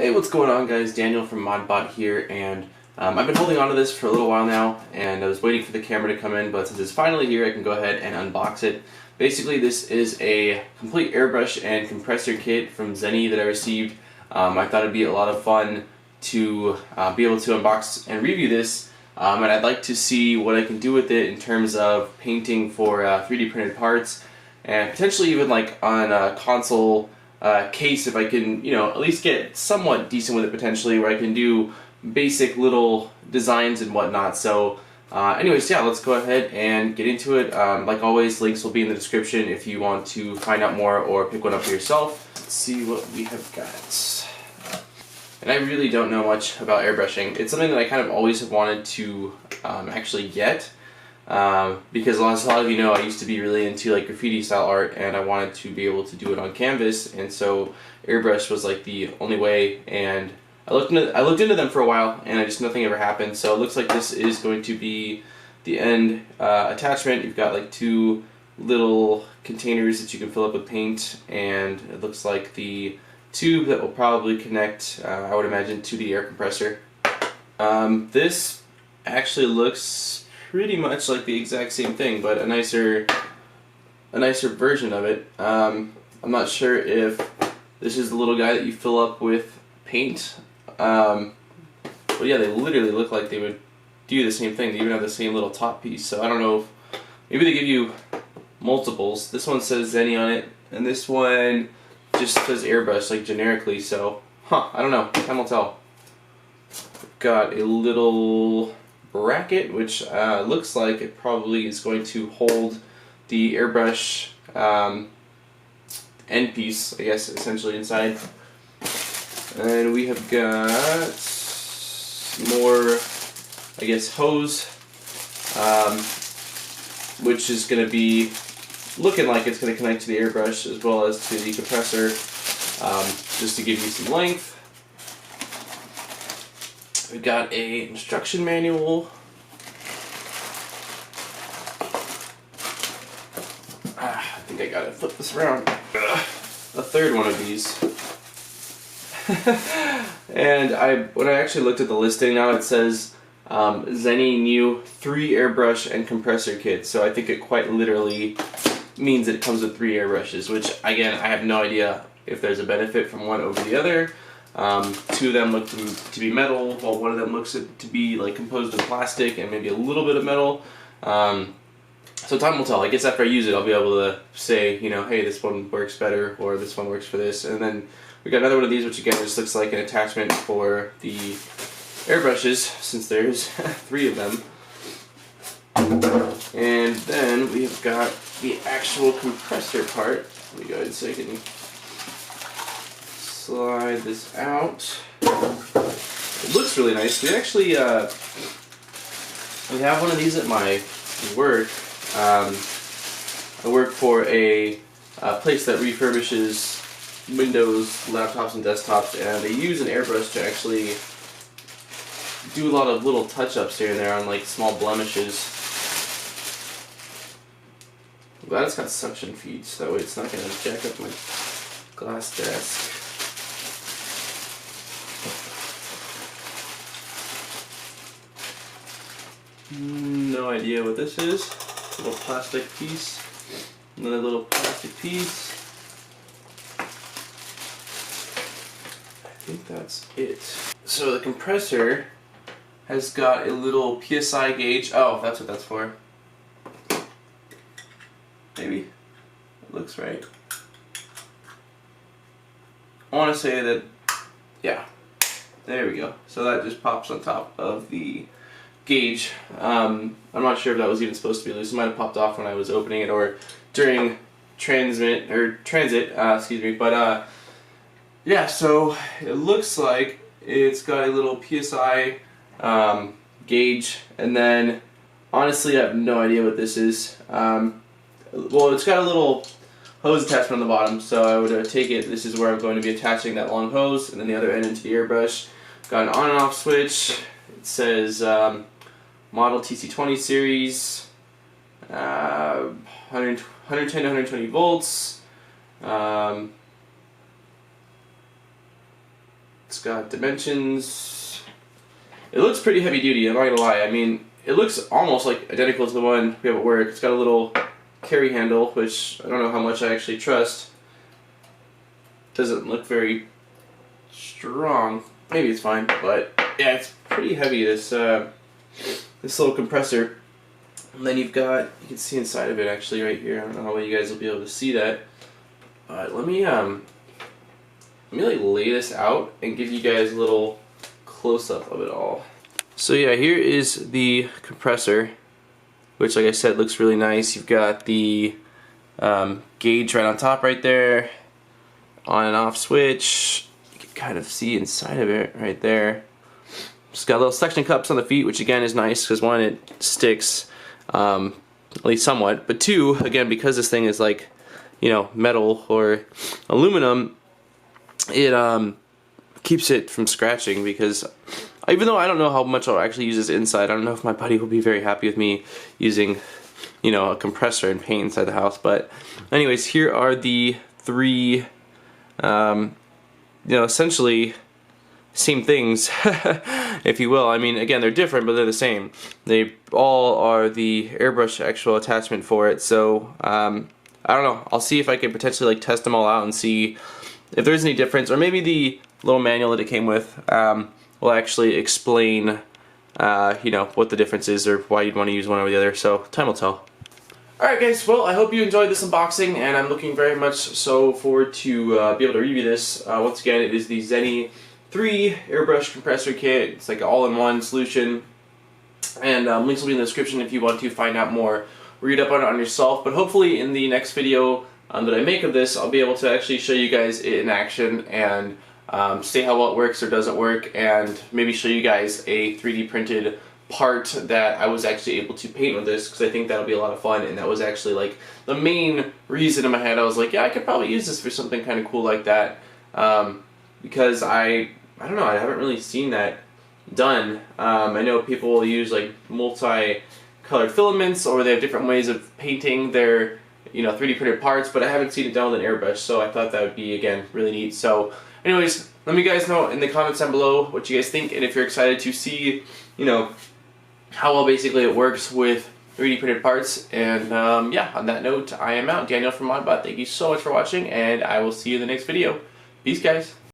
Hey, what's going on, guys? Daniel from ModBot here, and I've been holding on to this for a little while now, and I was waiting for the camera to come in, but since it's finally here, I can go ahead and unbox it. Basically, this is a complete airbrush and compressor kit from Zeny that I received. I thought it'd be a lot of fun to be able to unbox and review this, and I'd like to see what I can do with it in terms of painting for 3D printed parts, and potentially even like on a console case, if I can, at least get somewhat decent with it potentially, where I can do basic little designs and whatnot. So anyways, yeah, let's go ahead and get into it. Like always, links will be in the description if you want to find out more or pick one up for yourself. Let's see what we have got. And I really don't know much about airbrushing. It's something that I kind of always have wanted to actually get. Because as a lot of you know, I used to be really into like graffiti style art, and I wanted to be able to do it on canvas, and so airbrush was like the only way. And I looked into them for a while, and nothing ever happened. So it looks like this is going to be the end attachment. You've got like two little containers that you can fill up with paint, and it looks like the tube that will probably connect, I would imagine, to the air compressor. This actually looks pretty much like the exact same thing, but a nicer version of it. I'm not sure if this is the little guy that you fill up with paint, but yeah, they literally look like they would do the same thing. They even have the same little top piece, so I don't know if maybe they give you multiples. This one says Zeny on it, and this one just says airbrush, like generically, so I don't know, time will tell. Got a little bracket, which looks like it probably is going to hold the airbrush end piece, I guess, essentially inside. And we have got more, I guess, hose, which is going to be looking like it's going to connect to the airbrush as well as to the compressor, just to give you some length. We've got a instruction manual. I think I gotta flip this around. A third one of these. And when I actually looked at the listing now, it says Zeny new 3 airbrush and compressor kit. So I think it quite literally means that it comes with 3 airbrushes, which again, I have no idea if there's a benefit from one over the other. 2 of them look to be metal, while one of them looks to be like composed of plastic and maybe a little bit of metal. So time will tell. I guess after I use it, I'll be able to say, hey, this one works better, or this one works for this. And then we got another one of these, which again just looks like an attachment for the airbrushes, since there's 3 of them. And then we have got the actual compressor part. Let me go ahead and so I can slide this out. It looks really nice. We actually we have one of these at my work. I work for a place that refurbishes Windows laptops and desktops, and they use an airbrush to actually do a lot of little touch-ups here and there on like small blemishes. I'm glad it's got suction feet, so that way it's not going to jack up my glass desk. No idea what this is. A little plastic piece. Another little plastic piece. I think that's it. So the compressor has got a little PSI gauge. Oh, that's what that's for. Maybe. It looks right. I want to say that, yeah. There we go. So that just pops on top of the gauge. I'm not sure if that was even supposed to be loose. It might have popped off when I was opening it or during transit, excuse me. But yeah, so it looks like it's got a little PSI gauge, and then honestly I have no idea what this is. Well, it's got a little hose attachment on the bottom, so I would take it this is where I'm going to be attaching that long hose, and then the other end into the airbrush. Got an on and off switch. It says model TC20 series, 110 to 120 volts. It's It's got dimensions. It looks pretty heavy duty, I'm not gonna lie. I mean, it looks almost like identical to the one we have at work. It's got a little carry handle, which I don't know how much I actually trust. Doesn't look very strong. Maybe it's fine, but yeah, it's pretty heavy, this little compressor. And then you've got, you can see inside of it actually right here. I don't know how well you guys will be able to see that. But let me like lay this out and give you guys a little close-up of it all. So yeah, here is the compressor, which like I said looks really nice. You've got the gauge right on top right there, on and off switch. You can kind of see inside of it right there. It's got little suction cups on the feet, which again is nice because one, it sticks at least somewhat, but two, again, because this thing is like, you know, metal or aluminum, it keeps it from scratching. Because even though I don't know how much I'll actually use this inside, I don't know if my buddy will be very happy with me using, you know, a compressor and paint inside the house. But anyways, here are the three, you know, essentially same things, if you will. I mean, again, they're different, but they're the same. They all are the airbrush actual attachment for it. So I don't know. I'll see if I can potentially like test them all out and see if there's any difference, or maybe the little manual that it came with will actually explain, you know, what the difference is or why you'd want to use one over the other. So time will tell. Alright guys, well, I hope you enjoyed this unboxing, and I'm looking very much so forward to be able to review this. Once again, it is the Zeny 3 airbrush compressor kit. It's like an all-in-one solution, and links will be in the description if you want to find out more, read up on it on yourself. But hopefully in the next video that I make of this, I'll be able to actually show you guys it in action and see how well it works or doesn't work, and maybe show you guys a 3D printed part that I was actually able to paint with this, because I think that'll be a lot of fun. And that was actually like the main reason in my head. I was like, yeah, I could probably use this for something kind of cool like that, because I don't know, I haven't really seen that done. I know people will use like multi-colored filaments, or they have different ways of painting their, you know, 3D printed parts, but I haven't seen it done with an airbrush, so I thought that would be, again, really neat. So anyways, let me guys know in the comments down below what you guys think, and if you're excited to see, you know, how well basically it works with 3D printed parts. And yeah, on that note, I am out. Daniel from ModBot. Thank you so much for watching, and I will see you in the next video. Peace, guys.